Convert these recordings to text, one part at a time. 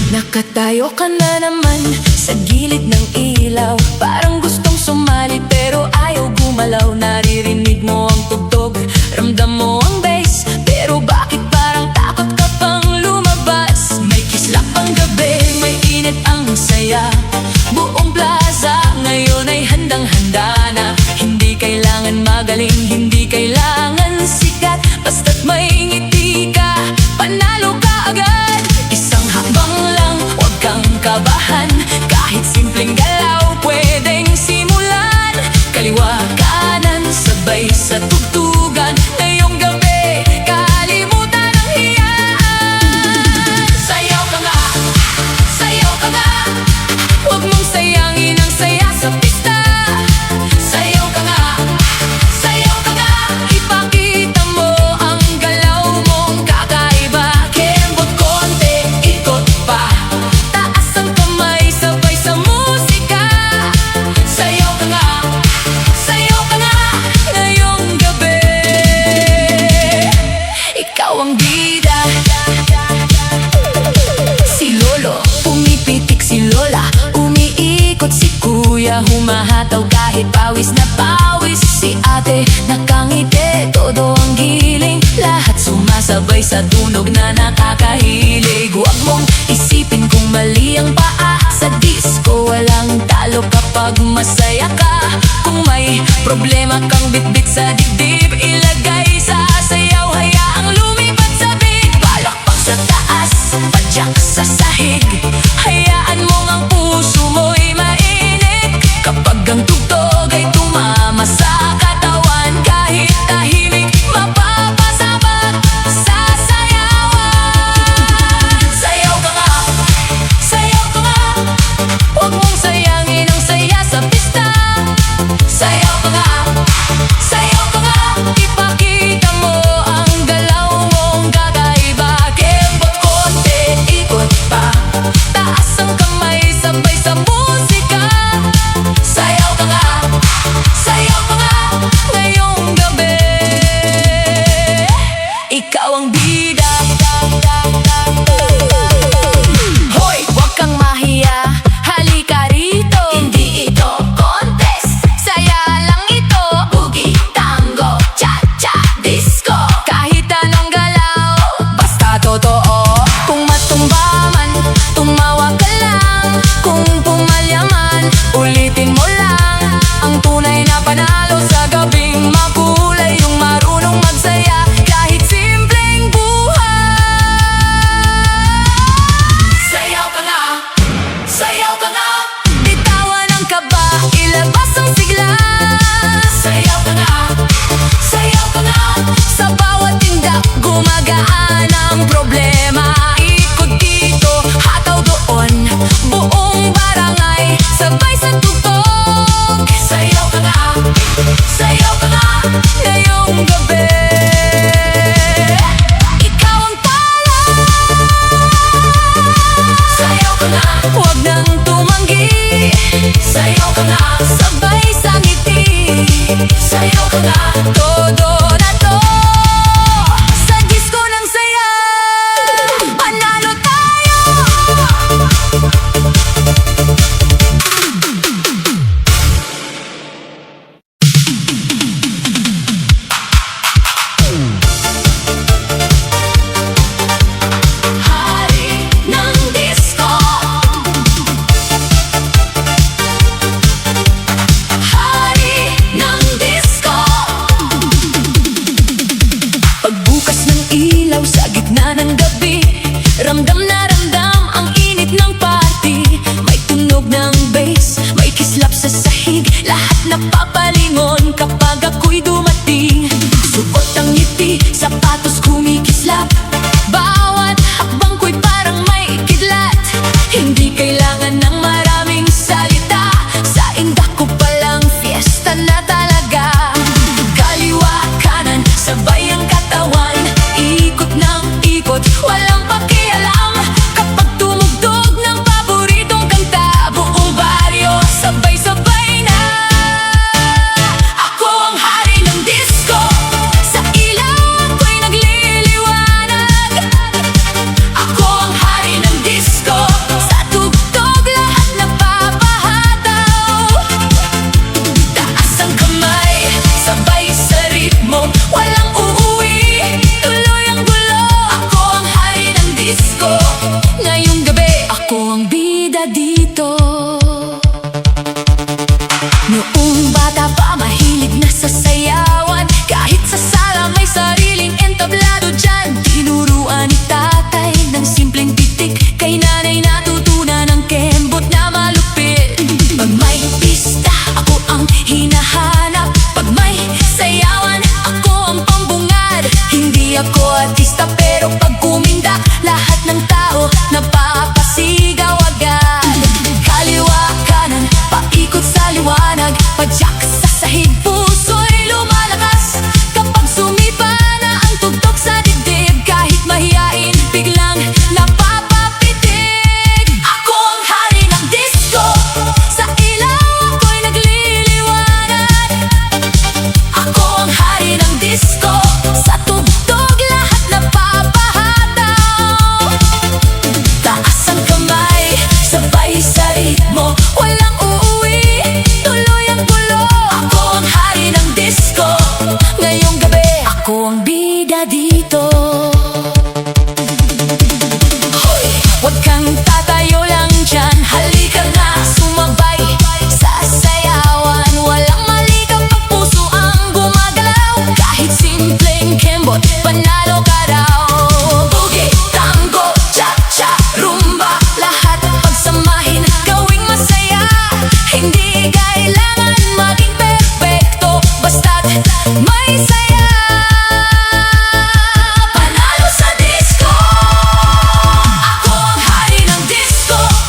Nakatayo ka na naman sa gilid ng ilaw, parang gustong sumali pero ayaw gumalaw. Naririnig mo ang tugtog, ramdam mo ang bass, pero bakit parang takot ka pang lumabas? May kislap ang gabi, may init ang saya, buong plaza ngayon ay handang-handa na. Hindi kailangan magaling, hindi kailangan sikat, basta't may ngiti ka, panalo ka agad. Isang hakbang lang, huwag kang kabahan, kahit simpleng galaw pwedeng simulan. Kaliwa kanan, sabay sa tugtugan, ngayong gabi kalimutan ang hiyaan. Sayaw ka nga, sayaw ka nga, huwag mong sayangin ang saya sa pista. Sayaw ka nga, sayaw ka nga, ipakita mo ang galaw mong kakaiba. Kembot konti, ikot pa, taas ang kamay, sabay sa musika. Sayaw ka nga, ngayong gabi ikaw ang bida. Si Lolo, pumipitik si Lola, umiikot si Kuya, humahataw kahit pawis na pawis. Si Ate, nakangiti, todo ang giling, lahat sumasabay sa tunog na nakakahilig. Huwag mong isipin kung mali ang paa, sa disco walang talo kapag masaya ka. Kung may problema kang bitbit sa dibdib, ilagay sa sayaw, hayaang lumipat sa beat. Palakpak sa taas, padyak sa sahig, hayaan mong ang puso mo'y mainit. Kapag ang tugtog ay tumama sa katawan, kahit tahimik, mapapasabak sa sayawan. Sayaw ka nga, huwag mong sayangin ang saya sa pista. Sayaw ka nga, ipakita mo ang galaw mong kakaiba. Kembot konti, ikot pa, taas ang kamay, sabay sa musika. Sayaw ka nga, ngayong gabi ikaw ang bida. Hoy, huwag kang mahiya, halika rito. Hindi ito contest, saya lang ito. Boogie, tango, cha-cha, disco, kahit anong galaw, basta totoo. Kung matumba man, tumawa ka lang. Kung pumalya man, ulitin mo lang. Ang tunay na panalo sa gabing makulay, yung marunong magsaya kahit simpleng buhay. Sayaw ka nga, bitawan ang kaba, ilabas ang sigla. Sayaw ka nga, sa bawat tindak gumagaan ang problema. Ikot dito, hataw doon, buong barangay, sabay sa tugtog. Sayaw ka nga, ngayong gabi ikaw ang tala. Sayaw ka nga, huwag nang tumanggi. Sayaw ka nga, sabay sa ngiti. Sayaw ka nga, todo na to sa disco ng saya. Panalo tayo. Hari ng disco, hari ng disco. Pagbukas ng ilaw sa gitna ng gabi, ramdam na ramdam ang init ng party. May tunog ng bass, may kislap sa sahig, lahat napapalingon kapag ako'y dumating. Suot ang ngiti, sapatos kumikislap, bawat hakbang ko'y parang may kidlat. Hindi kailangan ng maraming salita, sa indak ko palang fiesta na talaga. Kaliwa kanan, sabay ang katawan, ikot ng ikot, walang pakialam. Kapag tumugtog ng paborito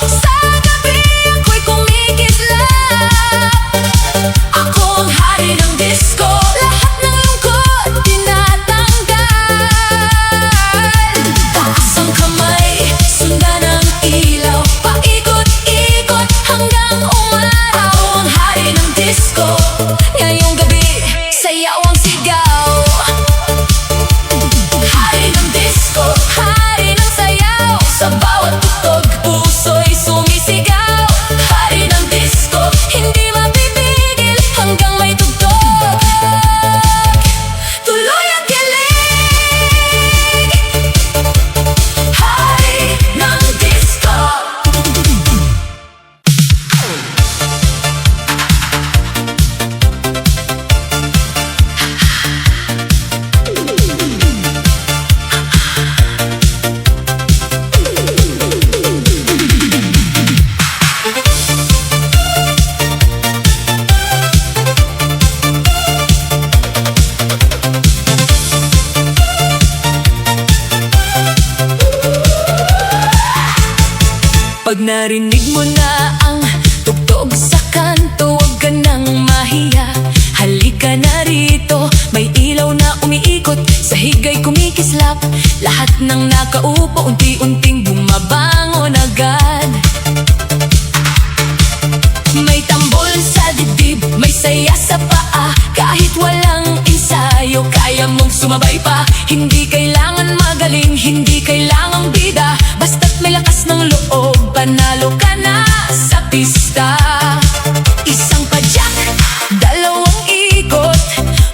Sa gabi ako'y kumikislap. Ako ang hari ng disco. Lahat ng lungkot tinatanggal. Taas ang kamay, sundan ang ilaw. Paikot-ikot hanggang umaraw. Ako ang hari ng disco. Ngayong gabi, sayaw ang sigaw. Hari ng disco, hari ng sayaw. Sa bawat tugtog, puso'y sumisigaw. Hari ng disco, hindi mapipigil hanggang may tugtog. Tuloy ang kilig. Hari ng disco. Pag narinig mo na ang tugtog sa kanto, huwag ka nang mahiya. Halika na rito, may ilaw na umiikot, sahig ay kumikislap. Lahat ng nakaupo unti-unting bumabangon agad. May tambol sa dibdib, may saya sa paa. Kahit walang ensayo, kaya mong sumabay pa. Hindi kailangan magaling, hindi kailangang bida. Basta't may lakas ng loob, panalo ka na sa pista. Isang padyak, dalawang ikot.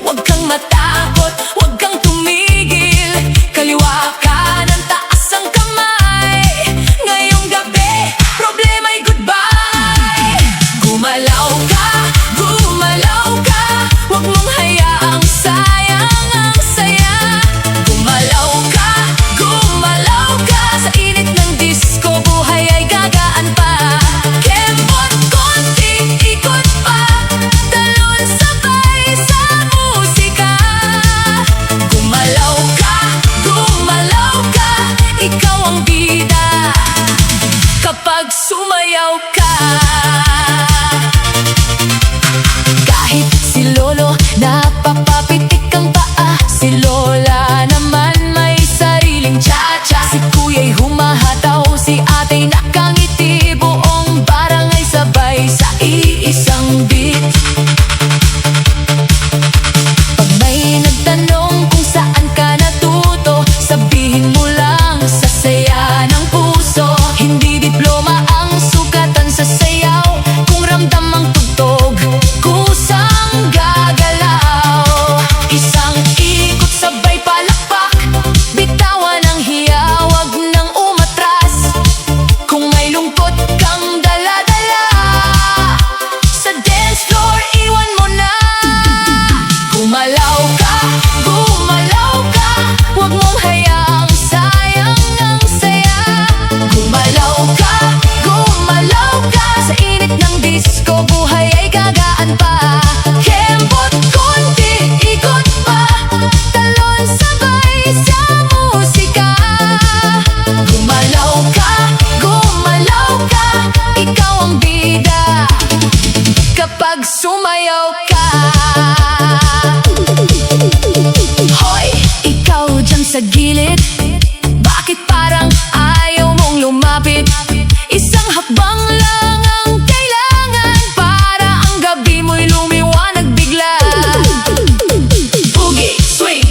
Huwag kang matakot, huwag kang tumigil. Kaliwa kanan, taas ang kamay. Ngayong gabi, problema'y goodbye. Gumalaw ka, huwag mong hayaang sayang ang saya. Gumalaw ka, sa init ng disco, buhay ay gagaan pa. Kembot konti, ikot pa, talon sabay sa musika. Gumalaw ka, ikaw ang bida kapag sumayaw ka. Kahit si Lolo napapapitik ang paa, si Lola naman may sariling cha-cha. Si Kuya'y humahataw, si Atay nakangiti. Buong barangay sabay sa iisang beat. Pag may nagtanong kung saan ka natuto, sabihin mo lang sa saya ng puso. Hindi diploma ang sukatan sa sayaw, kung ramdam ang tugtog, kusang gagalaw. Isang ikot sabay palakpak, bitawan ang hiya, wag nang umatras. Kung may lungkot kang dala-dala, sa dance floor iwan mo na. Gumalaw ka, wag mong hayaang sayang ang saya. Gumalaw ka, sa init ng disco, buhay ay gagaan pa. Kembot konti, ikot pa, talon sabay sa musika. Gumalaw ka, ikaw ang bida kapag sumayaw ka. Hoy, ikaw dyan sa gilid, bakit parang ayaw mong lumapit? Isang hakbang lang ang kailangan para ang gabi mo'y lumiwanag bigla. Boogie, swing,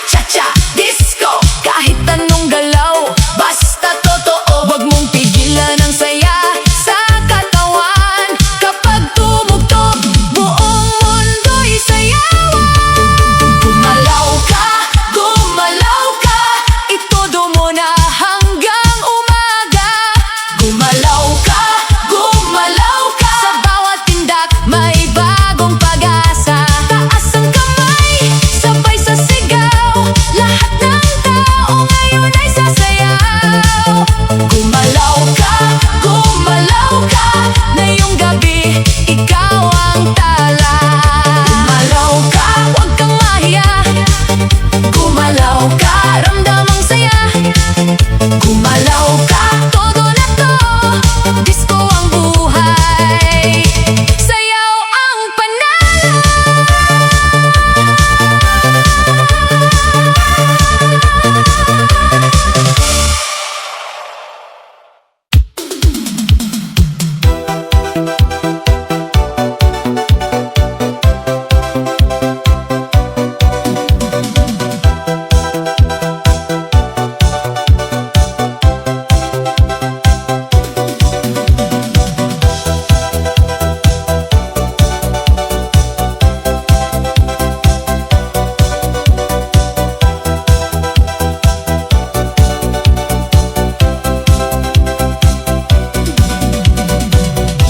cha-cha, disco, kahit anong galaw, basta totoo. Huwag mong pigilan ang saya sa katawan. Kapag tumugtog, buong mundo'y sayawan. Gumalaw ka,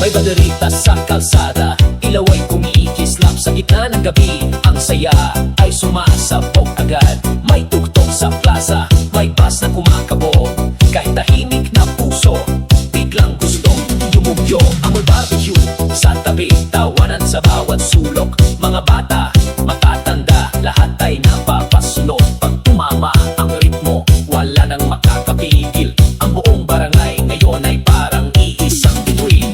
May baderita sa kalsada, ilaw ay kumikislap sa gitna ng gabi. Ang saya ay sumasabog agad. May tuktok sa plaza, may bus na kumakabog. Kahit tahimik na puso, biglang gustong yumugyo. Amoy barbecue sa tabi, tawanan sa bawat sulok. Mga bata, matatanda, lahat ay napapasunod. Pag tumama ang ritmo, wala nang makakapigil. Ang buong barangay ngayon ay parang iisang bituin.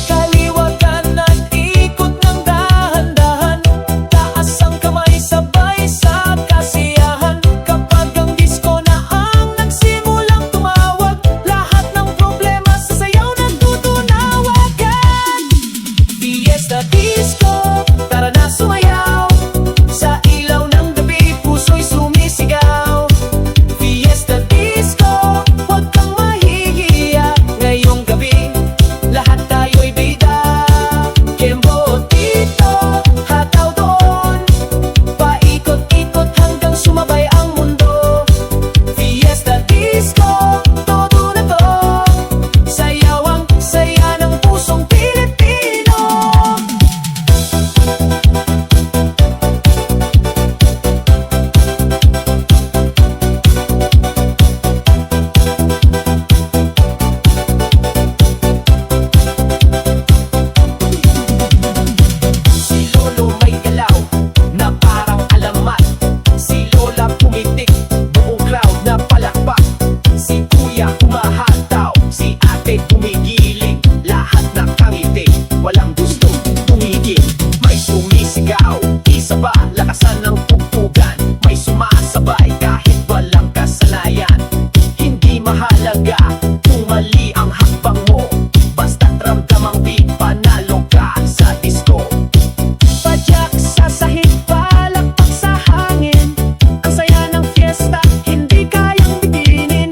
Kaliwa kanan, ikot ng dahan-dahan. Taas ang kamay, sabay sa kasiyahan. Kapag ang disco na ang nagsimulang tumawag, lahat ng problema sa sayaw nagtutunawagan. Fiesta Disco, tara na sumayaw. Sa ilaw ng gabi, puso'y sumisigaw. Fiesta Disco, huwag kang mahihiya. Ngayong gabi, lahat tayo'y bida. Kembo dito, hataw doon. Paikot-ikot hanggang sumabay ang mundo. Fiesta Disco, todo na to. Sayaw ang saya ng pusong Pilipino. Si Lolo may galaw na parang alamat. Si Lola pumitik, buong crowd na palakpak. Si Kuya humahataw, si Ate pumigiling. Lahat nakangiti, walang gusto tumigil. May sumisigaw, isa pa lakasan ng tugtugan. May sumasabay kahit walang kasanayan. Hindi mahalaga kung mali ang hakbang mo, basta't ramdamang beat, panalo ka sa disco. Padyak sa sahig, palakpak sa hangin. Ang saya ng fiesta, hindi kayang biginin.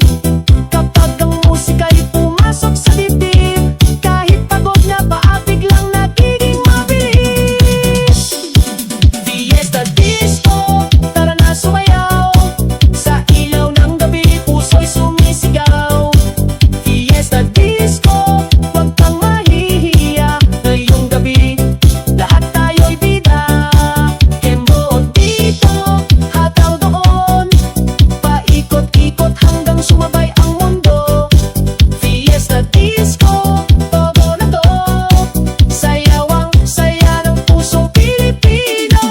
Kapag ang musika'y pumasok sa dibdib, kahit pagod na paa, biglang nagiging mabilis. Fiesta Disco, tara na sumayaw. Sa ilaw ng gabi, puso'y sumisigaw. Fiesta Disco, huwag kang mahihiya. Ngayong gabi, lahat tayo'y bida. Kembo dito, hataw doon. Paikot-ikot hanggang sumabay ang mundo. Fiesta Disco, todo na to. Sayaw ang saya ng pusong Pilipino.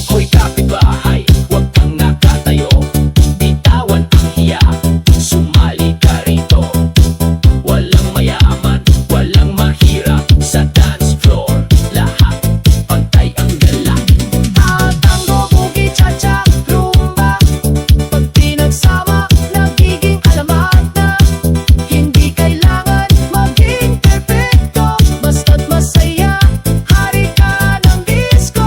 Hoy kapitbahay, huwag kang nakatayo. Bitawan ang hiya, sumali ka rito. Walang mayaman, walang mahirap sa dance floor. Lahat pantay ang dala. Tango, boogie, cha-cha, rumba. Pag pinagsama, nagiging alamat na. Hindi kailangan maging perfecto, basta't masaya, hari ka ng disco.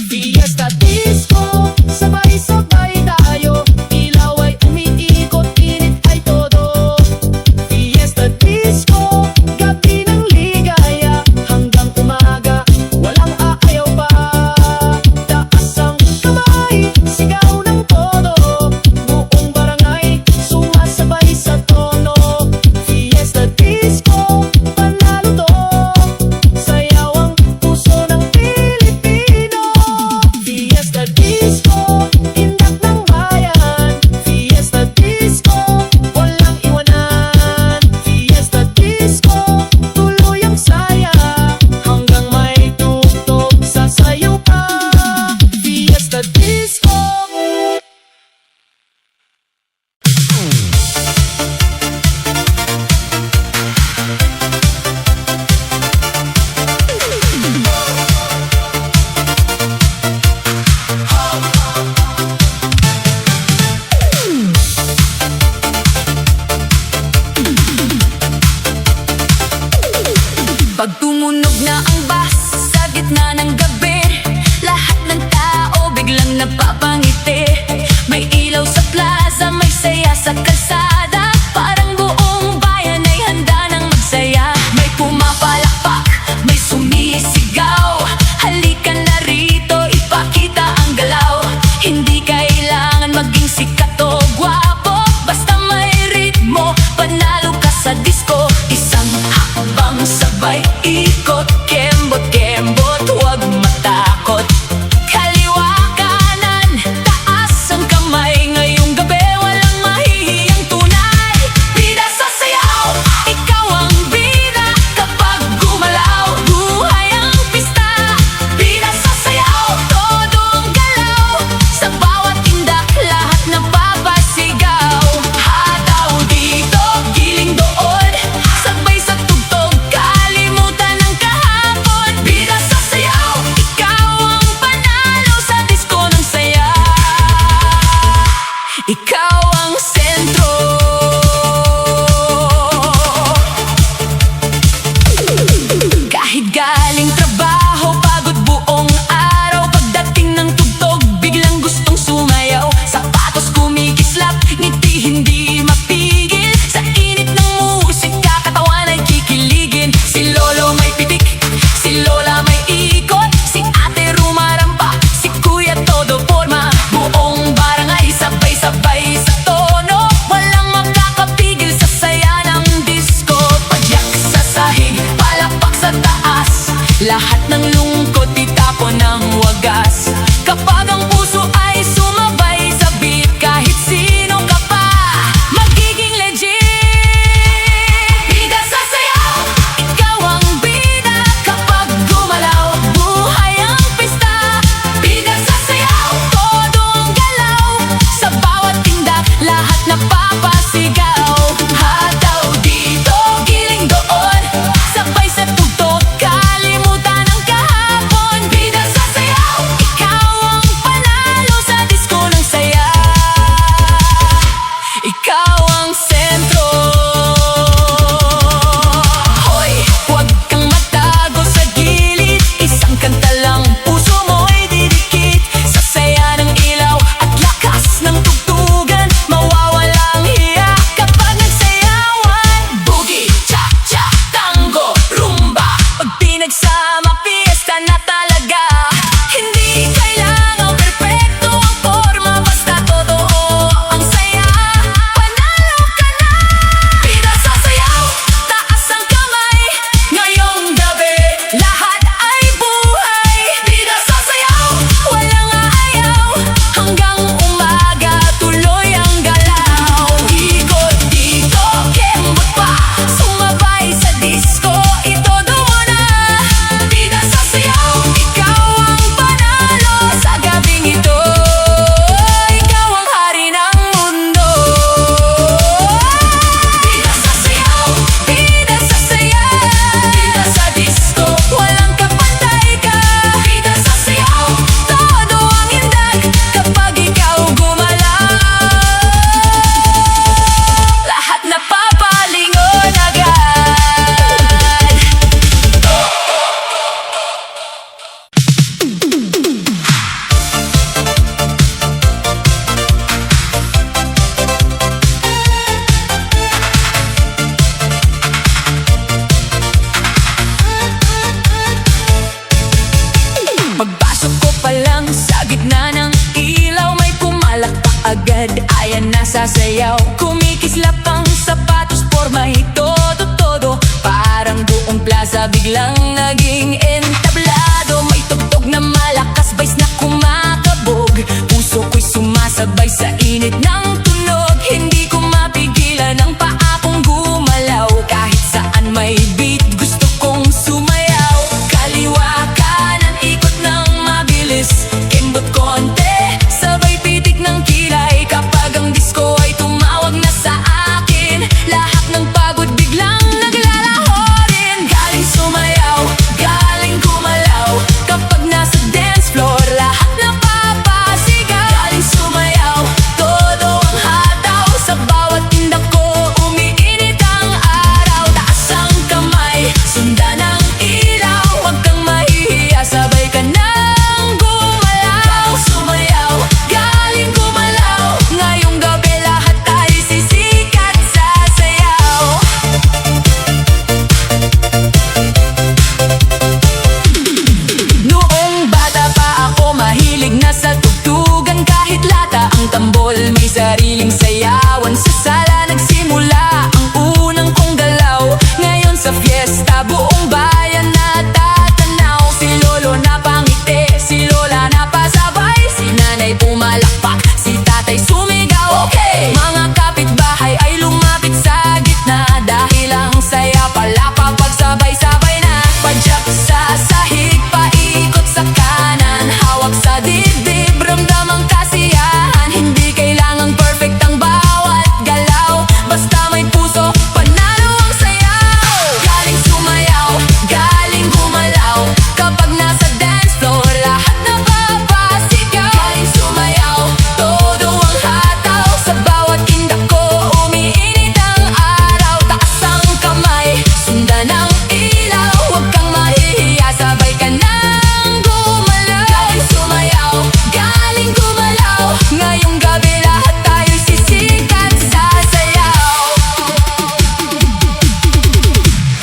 Fiesta Disco, sabay-sabay tayo. Ilaw ay umiikot, init ay todo. Fiesta Disco, gabi ng ligaya. Hanggang umaga, walang aayaw pa. Taas ang kamay, sigaw ng todo. Buong barangay, sumasabay sa tono. Fiesta Disco, panalo to. Sayaw ang puso ng Pilipino. Fiesta Disco, indak ng bayan. Fiesta Disco, walang iwanan. Fiesta Disco, tuloy ang saya. Hanggang may tugtog, sasayaw ka. Fiesta Disco. Pag tumunog na ang bus sa gitna ng gabi, lahat ng tao biglang napapangiti. May ilaw sa plaza, may saya sa kalsada. Parang buong bayan ay handa ng magsaya. May pumapalakpak, may sumisigaw. Halika na rito, ipakita ang galaw. Hindi kailangan maging sikat o gwapo, basta may ritmo, panalo ka sa biglang naging entablado. May tugtog na malakas, vice na kumakabog. Puso ko'y sumasabay sa init ng tunog. Hindi ko mapigilan ang paa kong gumalaw. Kahit saan may beat, gusto kong sumayaw. Kaliwa kanan, ikot ng mabilis. Kembot konti, sabay pitik ng kilay. Kapag ang disco ay tumawag na sa akin, lahat ng pagod biglang naglalaho rin. Galing sumayaw, galing gumalaw. Kapag nasa dance floor, lahat napapasigaw. Galing sumayaw, todo ang hataw. Sa bawat tindak ko, umiinit ang araw. Taas ang kamay, sundan ang ilaw. Huwag kang mahihiya, sabay ka nang gumalaw. Sumayaw, galing gumalaw. Ngayong gabi lahat tayo sisikat sa sayaw. Noong bata pa ako, mahilig na sa tugtugan. Kahit lata ang tambol, may sariling sayawan. Sa sala nagsimula ang unang kong galaw. Ngayon sa fiesta, buong bayan natatanaw. Si lolo napangiti, si lola napasabay. Si nanay pumalakpak, si tatay sumigaw. Okay! Mga kapitbahay ay lumapit sa gitna. Dahil ang saya pala kapag sabay-sabay na. Padyak sa sahig, paikot sa kanan. Hawak sa dibdib, ramdam ang kasiyahan. Hindi kailangang perfect ang bawat galaw. Basta may puso, panalo ang sayaw. Galing sumayaw, galing gumalaw. Kapag nasa dance floor, lahat napapasigaw. Galing sumayaw, todo ang hataw. Sa bawat tindak ko, umiinit ang araw. Taas ang kamay, sundan ang ilaw. Huwag kang mahihiya, sabay ka nang gumalaw. Galing sumayaw, galing gumalaw. Ngayong gabi lahat tayo sisikat sa sayaw.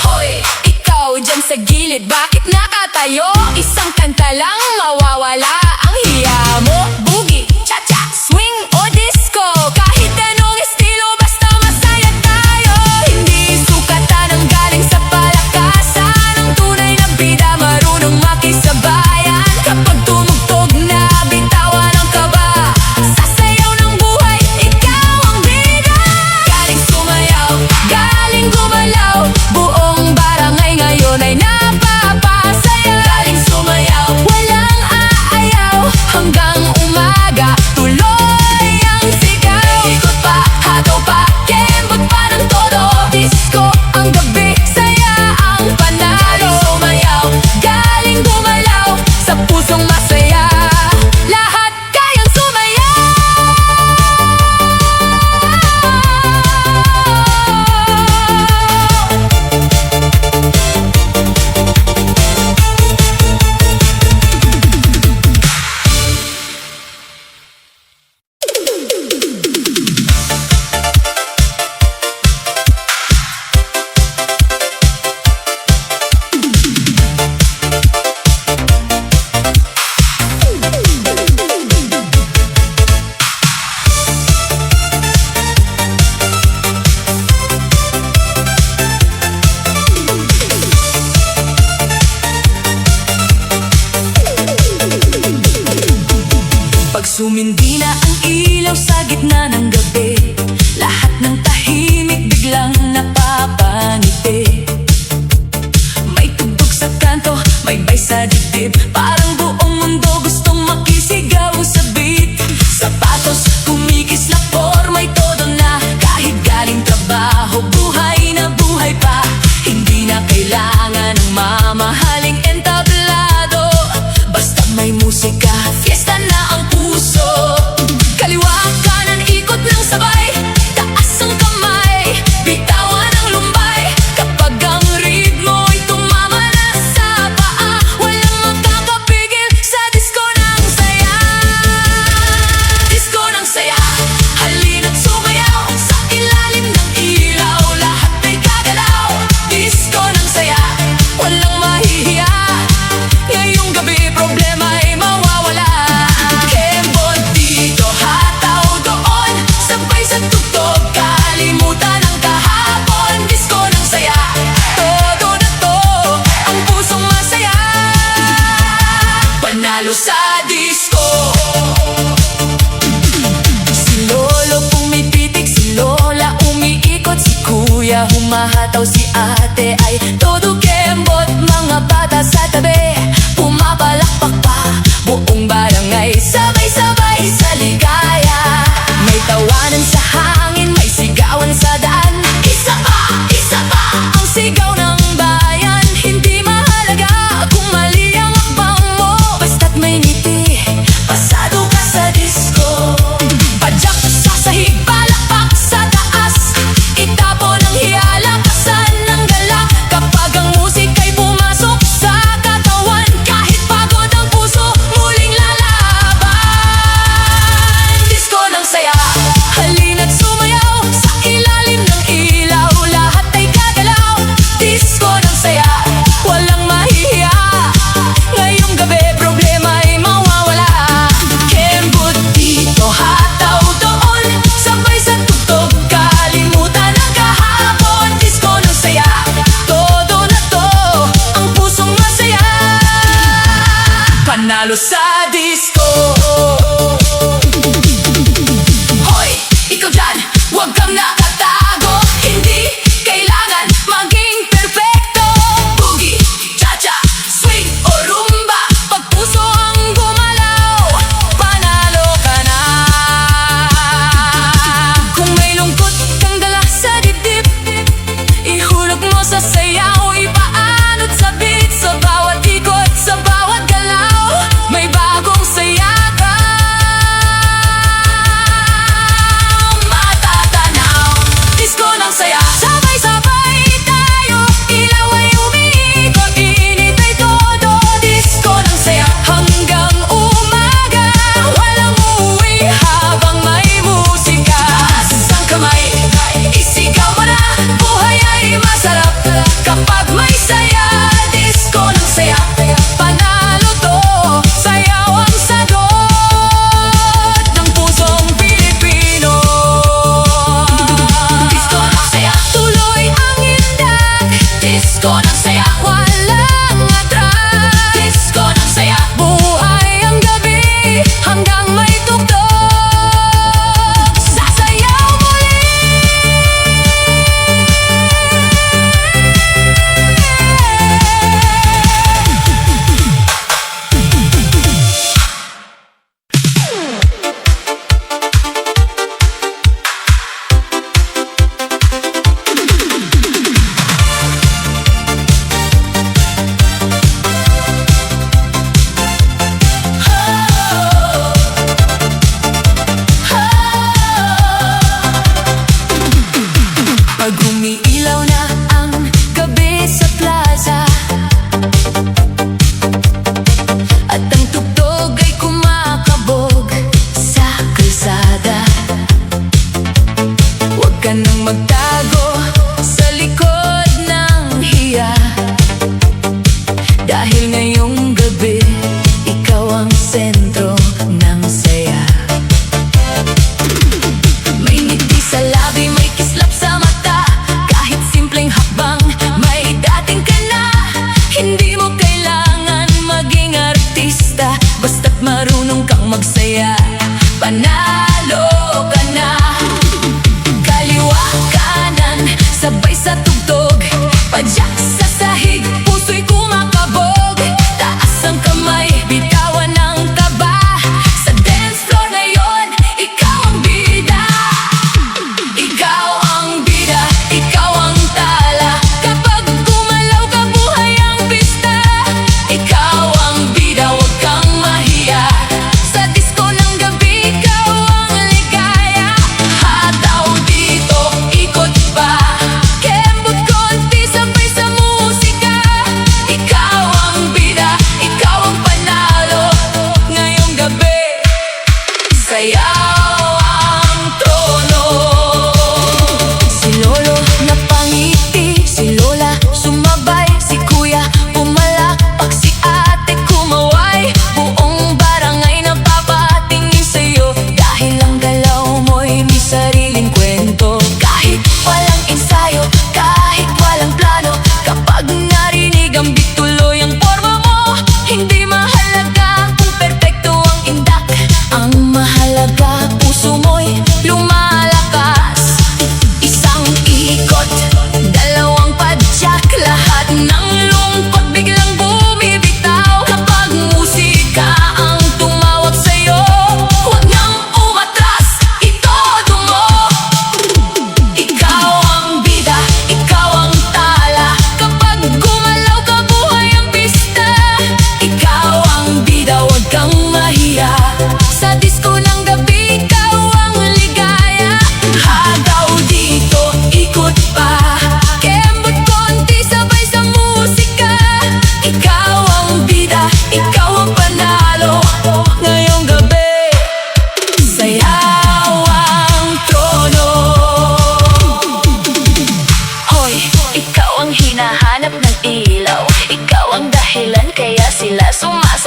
Hoy, ikaw dyan sa gilid, bakit nakatayo? Isang kanta lang mawawala ang hiya mo. Boogie, cha-cha, swing o disco, kahit anong estilo basta masaya tayo. Hindi sukatan ang galing sa palakasan. Ang tunay na bida marunong makisabayan. Kapag tumugtog na bitawan ang kaba, sasayaw ng buhay, ikaw ang bida. Galing sumayaw, galing gumalaw. Buong barangay ngayon ay napapasayaw. Galing sumayaw, walang aayaw. Hanggang umaga, tuloy ang sigaw. Ikot pa, hataw pa, kembot pa ng todo. Disco ang gabi, saya ang panalo. Galing sumayaw, galing gumalaw. Sa pusong masaya, lahat kayang sumayaw. Pag sumindi na ang ilaw sa gitna ng gabi, lahat ng tahimik biglang napapangiti. May tugtog sa kanto, may bay sa dibdib. Parang buong mundo gustong makisigaw sa beat. Sapatos, kumikislap, forma'y todo na. Kahit galing trabaho, buhay na buhay pa. Hindi na kailangan ng mamahaling entablado. Basta may musika, fiesta na ang puso. Kaliwa kanan, ikot ng sabay. Taas ang kamay, kaya humahataw si ate ay todo kembot. Mga bata sa tabi, pumapalakpak pa. Buong barangay, sabay-sabay sa ligaya. May tawanan sa hangin, may sigawan sa daan. Isa pa, ang sigaw ng bayan. Hindi mahalaga kung mali ang akbang mo, basta't may ngiti, pasado ka sa disco. Padyak sa sahig, palakpak sa taas, itapon ang hiyalakasan ng gala. Kapag ang musika'y pumasok sa katawan, kahit pagod ang puso, muling lalaban. Disco ng saya, halina't sumayaw sa ilalim ng ilaw, lahat ay gagalaw. Disco ng saya, walang mahihiya, ngayong gabi problema ay mawawala. Kembot dito, hataw doon, sabay sa tugtog, kalimutan ang kahapon. Disco ng saya, todo na to, ang pusong masaya, panalo sa disco. Hoy, ikaw dyan, huwag kang nakatago. Hindi kailangan maging perfecto. Boogie, cha-cha, swing o rumba, pag puso ang gumalaw, panalo ka na. Kung may lungkot kang dala sa dibdib, ihulog mo sa sayaw, ipaanod sa beat. Sa bawat ikot, sa bawat galaw, may bagong saya ka matatanaw. Disco ng saya, sabay-sabay tayo, ilaw ay umiikot, init ay todo. Disco ng saya, hanggang umaga, walang uuwi habang may musika. Taas ang kamay, isigaw mo na, buhay ay masarap kapag may saya. Disco ng saya, panalo to, sayaw ang sagot ng pusong Pilipino. Disco ng saya, tuloy ang indak. Disco ng saya, walang atras. Disco ng saya, buhay ang gabi hanggang may tugtog. Sasayaw muli. Pag umiilaw na ang gabi sa plaza, at ang tugtog ay kumakabog sa kalsada, huwag ka nang magtago sa likod ng hiya, dahil ngayong gabi ikaw ang sentro ng saya. May ngiti sa labi, may kislap sa mata, kahit simpleng hakbang, may dating ka na. Hindi mo kailangan maging artista, basta't marunong kang magsaya, panalo ka na. Kaliwa,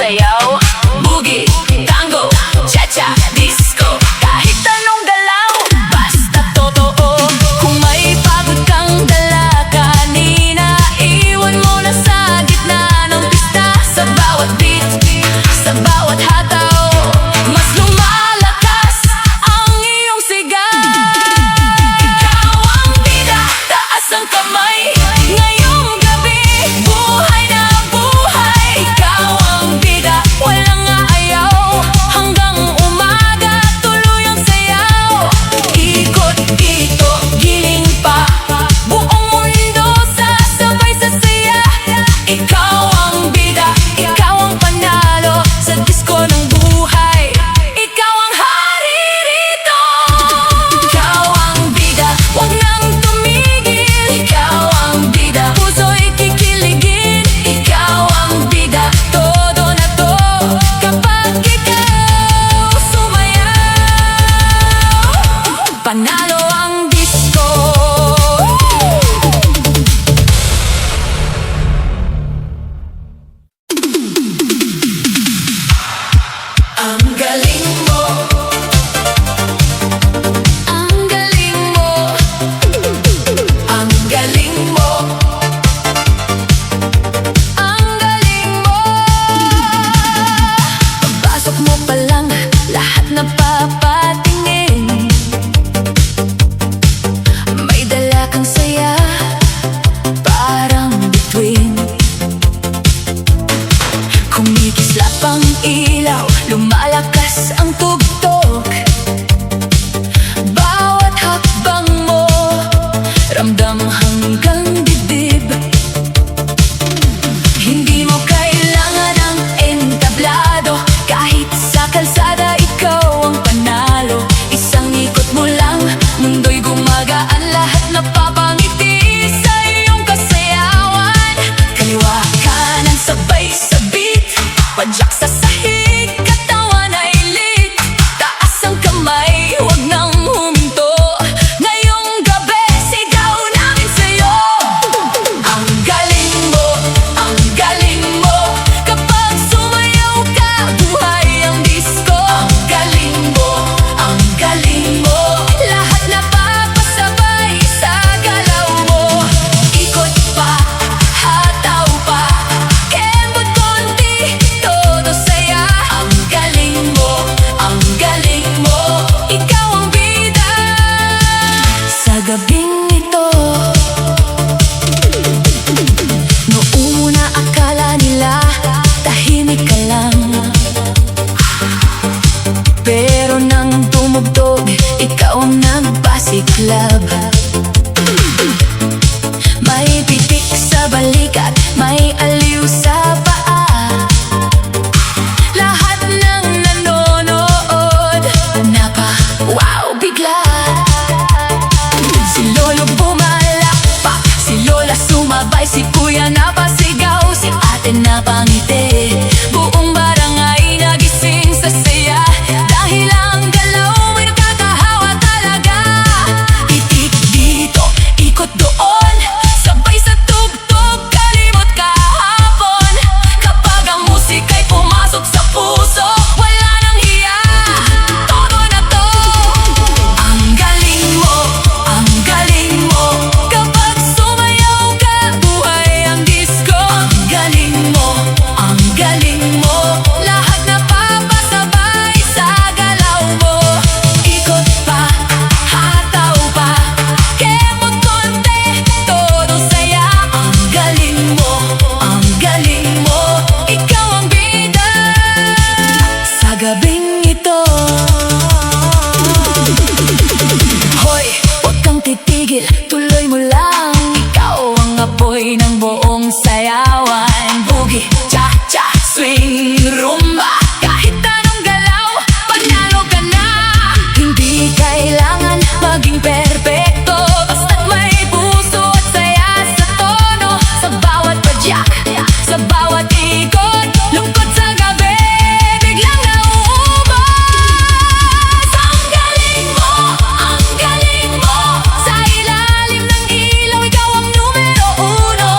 sayaw, boogie, tango, cha-cha, disco. Kahit anong galaw, basta totoo. Kung may pagod kang dala kanina, iwan mo na sa gitna ng pista. Sa bawat beat, sa bawat hataw, mas lumalakas ang iyong sigaw. Ikaw ang bida, taas ang kamay. Ngayong gabi, buhay na buhay. Ikaw ang bida, walang aayaw. Hanggang umaga, tuloy ang sayaw. Ikot, ito, giling pa, buong mundo sasabay sa saya. Ikaw ang bida, ikaw ang panalo sa disko ng buhay. Ikaw ang hari rito. Ikaw ang bida, huwag nang tumigil. Ikaw ang bida, puso'y kikiligin. Ikaw ang bida, todo na to kapag ikaw sumayaw. Panalo ang disko. Ang galing mo, ang galing mo, ang galing mo, ang galing mo. Pagpasok mo pa lang, lahat na papatingin. May dala kang saya, parang bituin. Kumikislap ang ilaw, lumalakas ang tugtog. Bawat hakbang mo, ramdam hanggang dibdib. Hindi mo kailangan ng entablado, kahit sa kalsada ikaw ang panalo. Isang ikot mo lang, mundo'y gumagaan, lahat napapangiti sa iyong kasayawan. Kaliwa kanan sabay sa beat, padyak sa sahig, katawan ay lit. Taas ang kamay, huwag nang huminto. Ngayong gabi, sigaw namin sa'yo. Ang galing mo, ang galing mo. Kapag sumayaw ka, buhay ang disko. Ang galing mo, ang galing mo. Lahat napapasabay sa galaw mo. Ikot pa, hataw pa, kembot konti, todo saya. Ang galing mo, ang galing mo. Ikaw ang bida sa gabing ito. Noong una akala nila tahimik ka lang, pero nang tumugtog, ikaw ang nagpasiklab. May pitik sa balikat, may aliw sa paa. Lahat ng nanonood, wow bigla. Si Lolo pumalakpak, si Lola sumabay, si Kuya napasigaw, si Ate napangiti. Buong barangay nagising sa saya, dahil ang galaw may nakakahawa talaga. Itik dito, ikot doon, sabay sa tugtog, kalimot kahapon. Kapag ang musika'y pumasok sa puso, wala nang hiya, todo na to. Ang galing mo, ang galing mo. Kapag sumayaw ka, buhay ang disko. Ang galing mo, ang galing mo. Lahat napapasabay sa galaw mo. Ikot pa, hataw pa, kembot konti, todo saya. Ang galing mo, ang galing mo. Ikaw ang bida sa gabing ito. Hoy, huwag kang titigil, tuloy mo lang. Ikaw ang apoy ng buong sayawan. Boogie, cha-cha, swing, rumba. Kahit anong galaw, panalo ka na. Hindi kailangan maging perpekto, basta't may puso at saya sa tono. Sa bawat padyak, sa bawat ikot, lungkot sa gabi, biglang nauubos. Ang galing mo, ang galing mo. Sa ilalim ng ilaw, ikaw ang numero uno.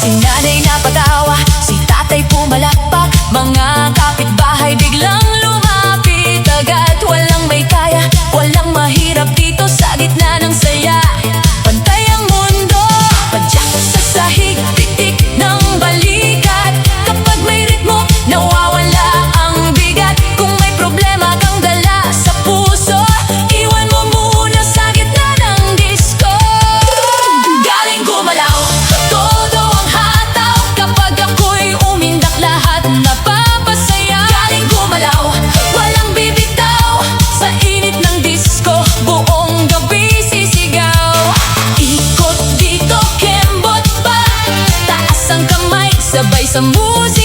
Si nanay napatawa, si tatay pumalakpak, mga kapitbahay biglang lumapit agad. Walang may kaya, walang mahirap dito sa gitna ng saya. Pantay ang mundo, padyak sa sahig, titik ng balikat. Kapag may ritmo, nawawala ang bigat. Kung may problema kang dala sa puso, iwan mo muna sa gitna ng disco. Galing gumalaw, todo ang hataw. Kapag ako'y umindak, lahat napapasaya. Galing gumalaw, walang bibitaw. Sa init ng disco, buong gabi sisigaw. Ikot dito, kembot pa, taas ang kamay, sabay sa musika.